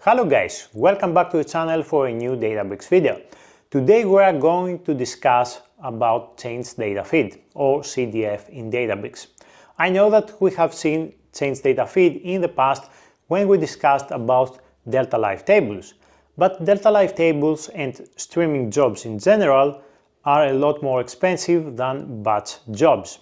Hello guys, welcome back to the channel for a new Databricks video. Today we are going to discuss about Change Data Feed or CDF in Databricks. I know that we have seen Change Data Feed in the past when we discussed about Delta Live tables, but Delta Live tables and streaming jobs in general are a lot more expensive than batch jobs.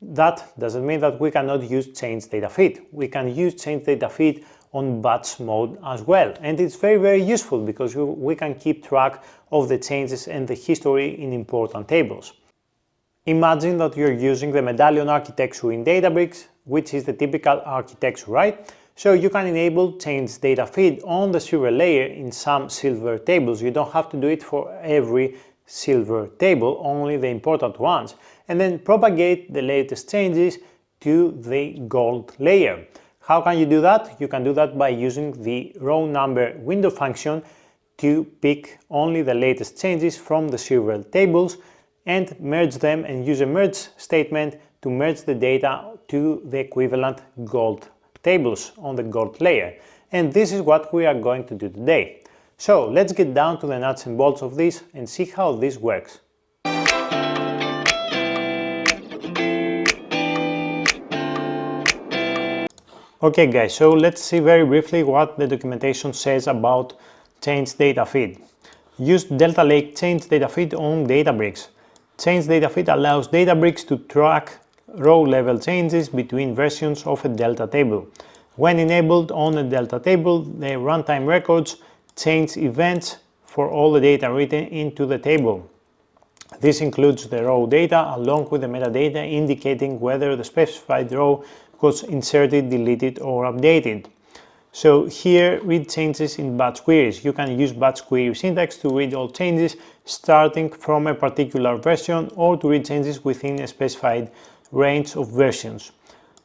That doesn't mean that we cannot use Change Data Feed. We can use Change Data Feed on batch mode as well, and it's very useful because we can keep track of the changes and the history in important tables. Imagine that you're using the medallion architecture in Databricks, which is the typical architecture, right? So you can enable Change Data Feed on the silver layer in some silver tables. You don't have to do it for every silver table, only the important ones, and then propagate the latest changes to the gold layer. How can you do that? You can do that by using the row number window function to pick only the latest changes from the silver tables and merge them, and use a merge statement to merge the data to the equivalent gold tables on the gold layer. And this is what we are going to do today. So let's get down to the nuts and bolts of this and see how this works. Okay guys, so let's see very briefly what the documentation says about Change Data Feed. Use Delta Lake Change Data Feed on Databricks. Change Data Feed allows Databricks to track row-level changes between versions of a Delta table. When enabled on a Delta table, the runtime records change events for all the data written into the table. This includes the row data along with the metadata indicating whether the specified row was inserted, deleted, or updated. So here, read changes in batch queries. You can use batch query syntax to read all changes starting from a particular version, or to read changes within a specified range of versions.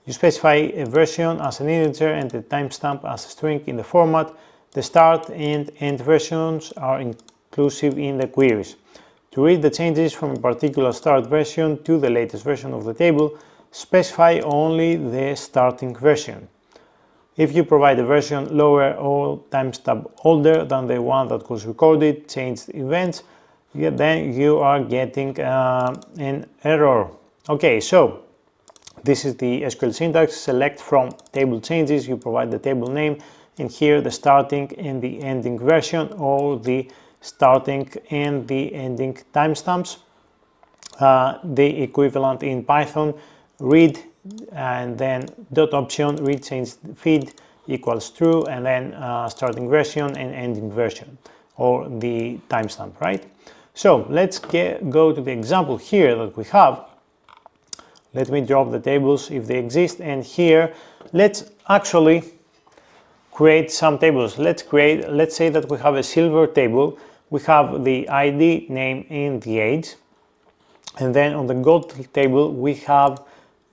You specify a version as an integer and a timestamp as a string in the format. The start and end versions are inclusive in the queries. To read the changes from a particular start version to the latest version of the table, specify only the starting version. If you provide a version lower or timestamp older than the one that was recorded, changed events, then you are getting an error. Okay, so this is the SQL syntax. Select from table changes, you provide the table name, and here the starting and the ending version, or the starting and the ending timestamps. The equivalent in Python, read and then dot option read change feed equals true, and then starting version and ending version, or the timestamp, right? So let's go to the example here that we have. Let me drop the tables if they exist, and here let's actually create some tables. Let's say that we have a silver table. We have the ID, name, and the age, and then on the gold table we have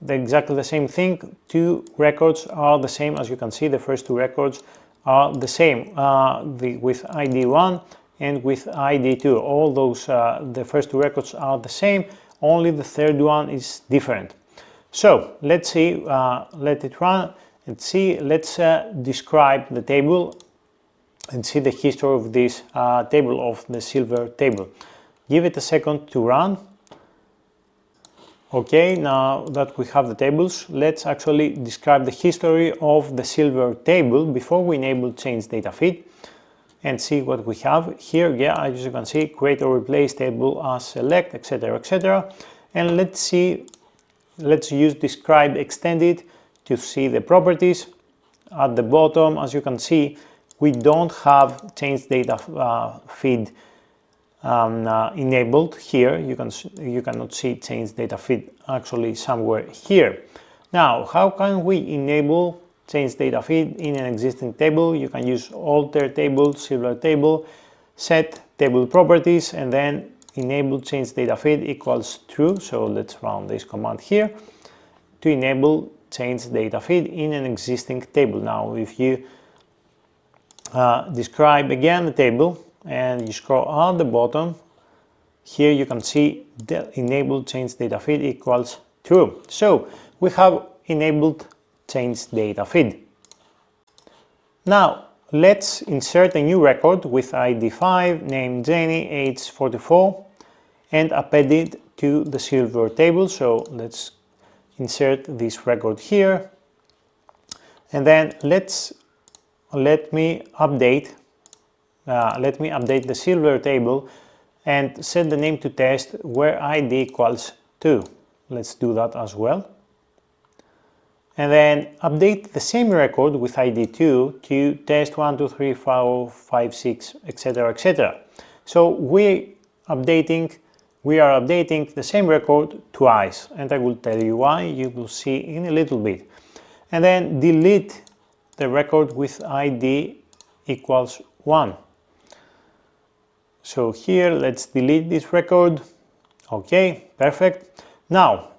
exactly the same thing. Two records are the same. As you can see, the first two records are the same, with ID 1 and with ID 2. All those, the first two records are the same, only the third one is different. So let's see, let it run and see. Let's describe the table and see the history of this table, of the silver table. Give it a second to run. Okay, now that we have the tables, let's actually describe the history of the silver table before we enable Change Data Feed and see what we have here. Yeah, as you can see, create or replace table as select, etc, etc. And let's use describe extended to see the properties. At the bottom, as you can see, we don't have Change Data Feed enabled here. You cannot see Change Data Feed actually somewhere here. Now, how can we enable Change Data Feed in an existing table? You can use alter table, silver table, set table properties, and then enable Change Data Feed equals true. So let's run this command here to enable Change Data Feed in an existing table. Now, if you describe again the table and you scroll at the bottom, here you can see the enable Change Data Feed equals true. So we have enabled Change Data Feed. Now let's insert a new record with ID 5, named Jenny, age 44, and append it to the silver table. So let's insert this record here, and then let me update the silver table and set the name to test where ID equals 2. Let's do that as well. And then update the same record with ID 2 to test 1, 2, 3, 4, 5, 6, etc., etc. So we are updating the same record twice, and I will tell you why. You will see in a little bit. And then delete the record with ID equals 1. So here, let's delete this record. Okay, perfect. Now,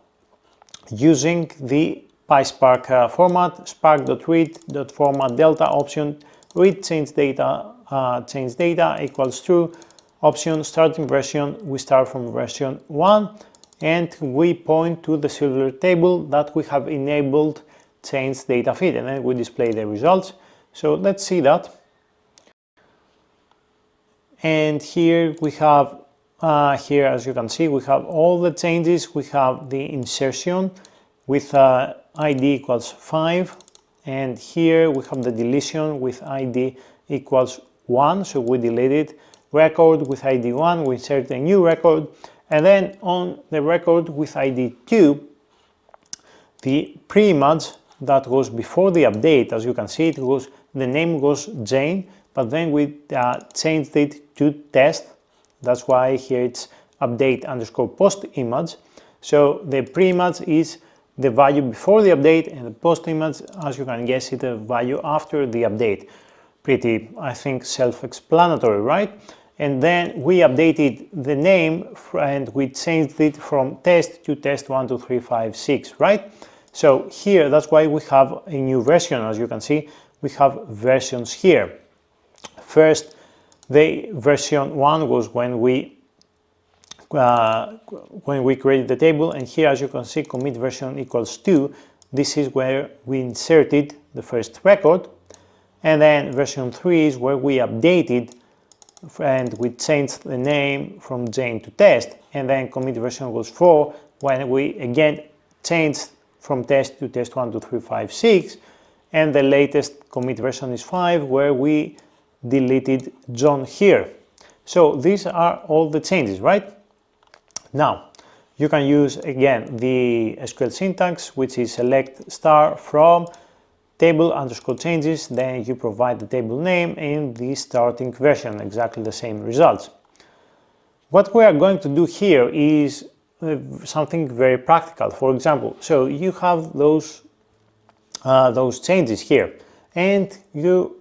using the PySpark format, spark.read.format delta option, read change data equals true, option starting version, we start from version 1, and we point to the silver table that we have enabled change data feed, and then we display the results. So let's see that. And here we have, here as you can see, we have all the changes. We have the insertion with ID equals 5, and here we have the deletion with ID equals 1, so we deleted record with ID 1, we insert a new record, and then on the record with ID 2, the pre-image that was before the update, as you can see, the name was Jane, but then we changed it to test. That's why here it's update underscore post image. So the pre-image is the value before the update, and the post image, as you can guess, is the value after the update. Pretty, I think, self-explanatory, right? And then we updated the name and we changed it from test to test 1, 2, 3, 5, 6, right? So here, that's why we have a new version. As you can see, we have versions here. First, the version 1 was when we created the table, and here, as you can see, commit version equals 2. This is where we inserted the first record, and then version 3 is where we updated and we changed the name from Jane to test, and then commit version was 4 when we again changed from test to test 1, 2, 3, 5, 6, and the latest commit version is 5 where we deleted John here. So these are all the changes, right? Now, you can use again the SQL syntax, which is select star from table underscore changes, then you provide the table name in the starting version, exactly the same results. What we are going to do here is something very practical. For example, so you have those changes here, and you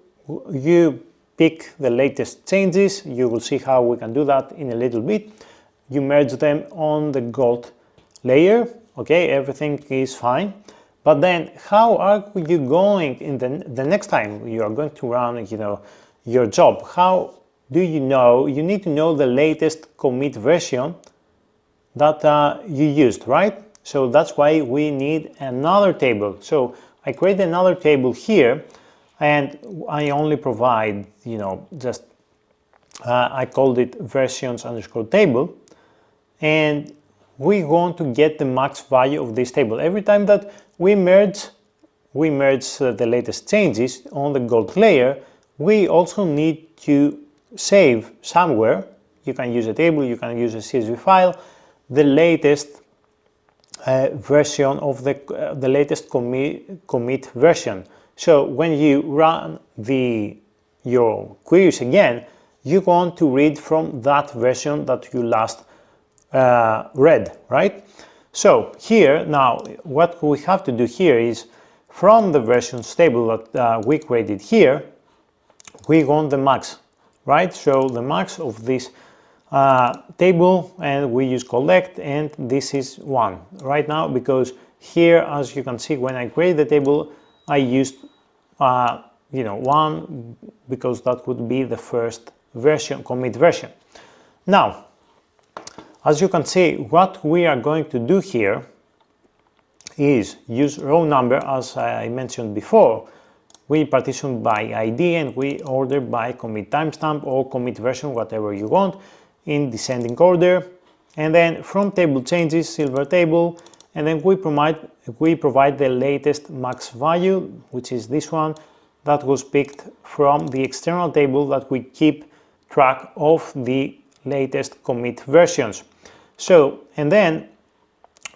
pick the latest changes. You will see how we can do that in a little bit. You merge them on the gold layer. Okay, everything is fine. But then how are you going in the next time you are going to run, your job? How do you know? You need to know the latest commit version that you used, right? So that's why we need another table. So I create another table here, and I only provide, just I called it versions underscore table, and we want to get the max value of this table. Every time that we merge the latest changes on the gold layer, we also need to save somewhere. You can use a table, you can use a CSV file, the latest version of the latest commit version. So when you run your queries again, you want to read from that version that you last read, right? So here now, what we have to do here is from the versions table that we created here, we want the max, right? So the max of this table, and we use collect, and this is 1 right now, because here, as you can see, when I create the table, I used 1 because that would be the first version, commit version. Now, as you can see, what we are going to do here is use row number, as I mentioned before. we partition by ID, and we order by commit timestamp or commit version, whatever you want, in descending order. And then from table changes, silver table, and then we provide the latest max value, which is this one, that was picked from the external table that we keep track of the latest commit versions. So, and then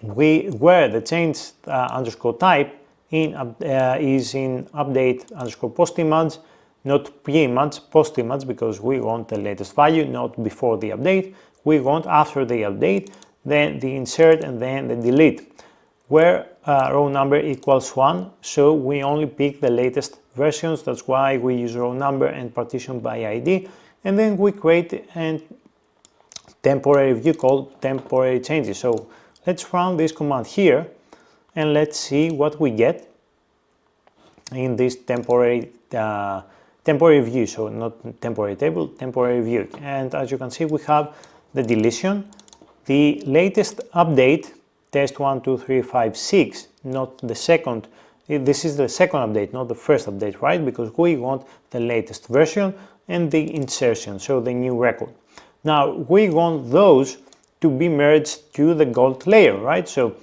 where the change underscore type is in update underscore post image, not pre-image, post image, because we want the latest value, not before the update. We want after the update, then the insert, and then the delete, where row number equals 1, so we only pick the latest versions. That's why we use row number and partition by ID, and then we create a temporary view called temporary changes. So let's run this command here, and let's see what we get in this temporary view. So not temporary table, temporary view. And as you can see, we have the deletion, the latest update, test 1, 2, 3, 5, 6, not the second. This is the second update, not the first update, right? Because we want the latest version, and the insertion, so the new record. Now we want those to be merged to the gold layer, right? So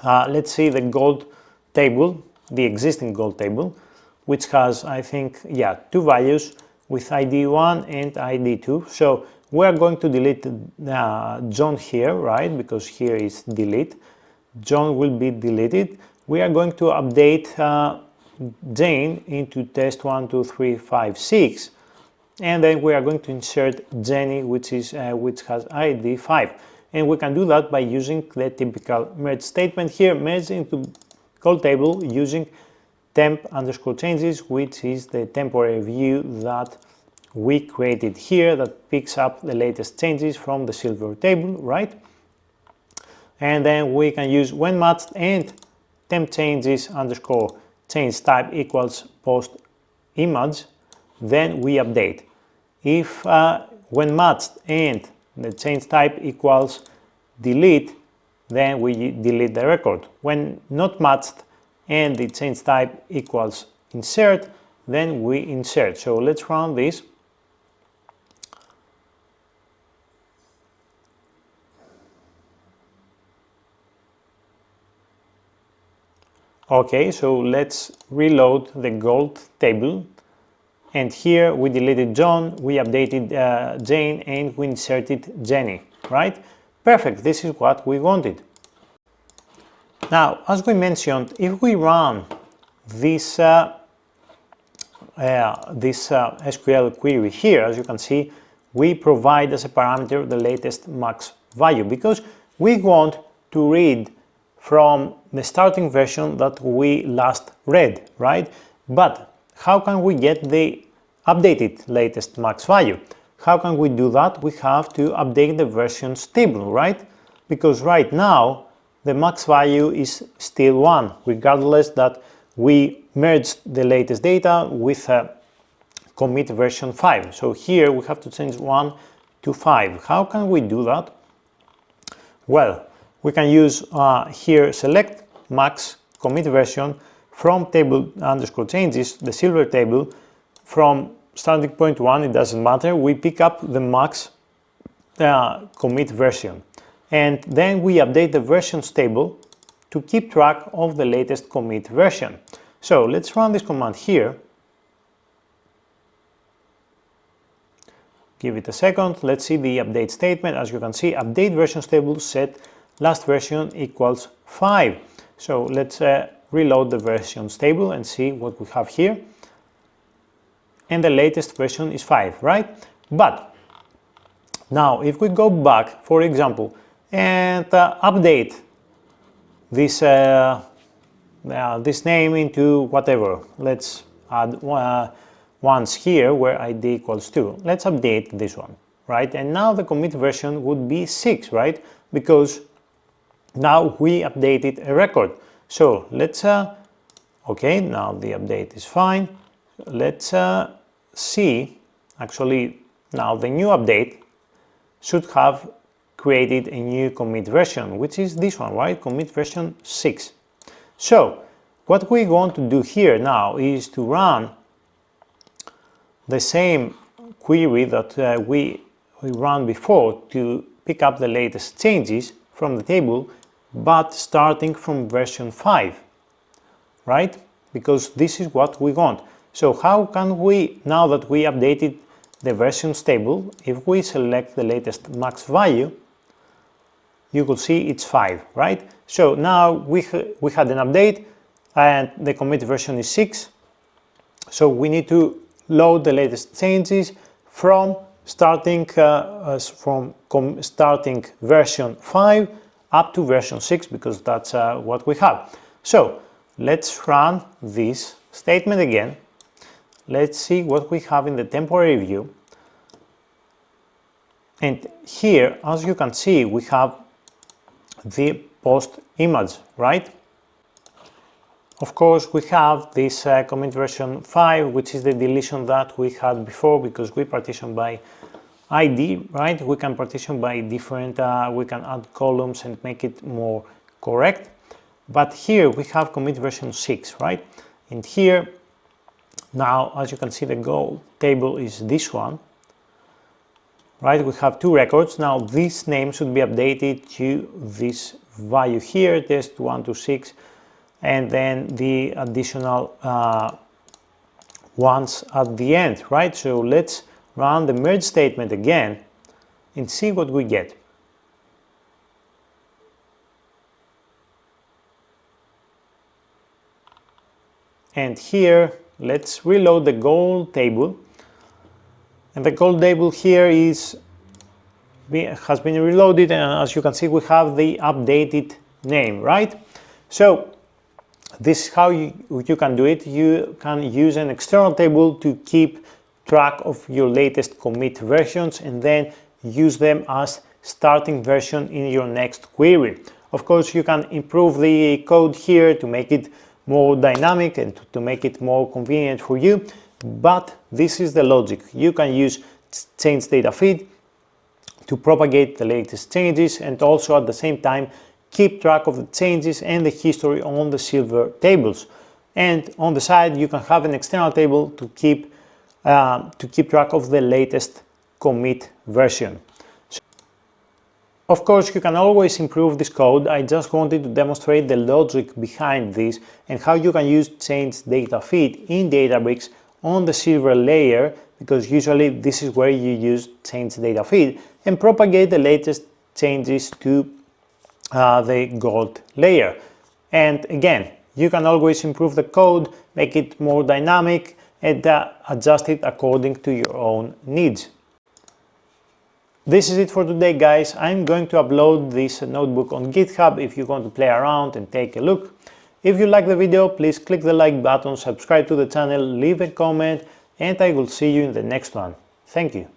let's see the gold table, the existing gold table, which has, I think, yeah, two values with ID 1 and ID 2. So we're going to delete John here, right? Because here is delete. John will be deleted. We are going to update Jane into test 1, 2, 3, 5, 6. And then we are going to insert Jenny, which has ID 5. And we can do that by using the typical merge statement here, merge into gold table using temp underscore changes, which is the temporary view that we created here that picks up the latest changes from the silver table, right? And then we can use when matched and temp changes underscore change type equals post image, then we update. If when matched and the change type equals delete, then we delete the record. When not matched and the change type equals insert, then we insert. So let's run this. Okay, so let's reload the gold table, and here we deleted John, we updated Jane, and we inserted Jenny, right? Perfect, this is what we wanted. Now, as we mentioned, if we run this SQL query here, as you can see, we provide as a parameter the latest max value, because we want to read from the starting version that we last read, right? But how can we get the updated latest max value? How can we do that? We have to update the versions table, right? Because right now the max value is still 1, regardless that we merged the latest data with commit version 5. So here we have to change 1 to 5. How can we do that? Well, we can use here select max commit version from table underscore changes, the silver table, from starting point 1, it doesn't matter, we pick up the max commit version. And then we update the versions table to keep track of the latest commit version. So let's run this command here. Give it a second, let's see the update statement. As you can see, update versions table set last version equals 5. So let's reload the versions table and see what we have here. And the latest version is 5, right? But now if we go back, for example, and update this this name into whatever, let's add once here where ID equals 2. Let's update this one, right? And now the commit version would be 6, right? Because now we updated a record. So let's okay, now the update is fine. Let's see, actually now the new update should have created a new commit version, which is this one, right? Commit version 6. So What we want to do here now is to run the same query that we ran before to pick up the latest changes from the table, but starting from version 5, right? Because this is what we want. So how can we, now that we updated the versions table, if we select the latest max value, you will see it's 5, right? So now we had an update and the commit version is 6. So we need to load the latest changes from starting starting version 5 up to version 6, because that's what we have. So let's run this statement again. Let's see what we have in the temporary view. And here, as you can see, we have the post image, right? Of course, we have this commit version 5, which is the deletion that we had before, because we partition by ID, right? We can partition by different, we can add columns and make it more correct. But here we have commit version 6, right? And here, now, as you can see, the goal table is this one, right? We have 2 records. Now, this name should be updated to this value here, test 126, and then the additional ones at the end, right? So let's run the merge statement again and see what we get. And here, let's reload the goal table. And the goal table here has been reloaded, and as you can see, we have the updated name, right? So this is how you can do it. You can use an external table to keep track of your latest commit versions and then use them as starting version in your next query. Of course, you can improve the code here to make it more dynamic and to make it more convenient for you, but this is the logic. You can use change data feed to propagate the latest changes and also at the same time keep track of the changes and the history on the silver tables. And on the side, you can have an external table to keep track of the latest commit version. Of course, you can always improve this code. I just wanted to demonstrate the logic behind this and how you can use change data feed in Databricks on the silver layer, because usually this is where you use change data feed and propagate the latest changes to the gold layer. And again, you can always improve the code, make it more dynamic, and adjust it according to your own needs. This is it for today, guys. I'm going to upload this notebook on GitHub if you want to play around and take a look. If you like the video, please click the like button, subscribe to the channel, leave a comment, and I will see you in the next one. Thank you.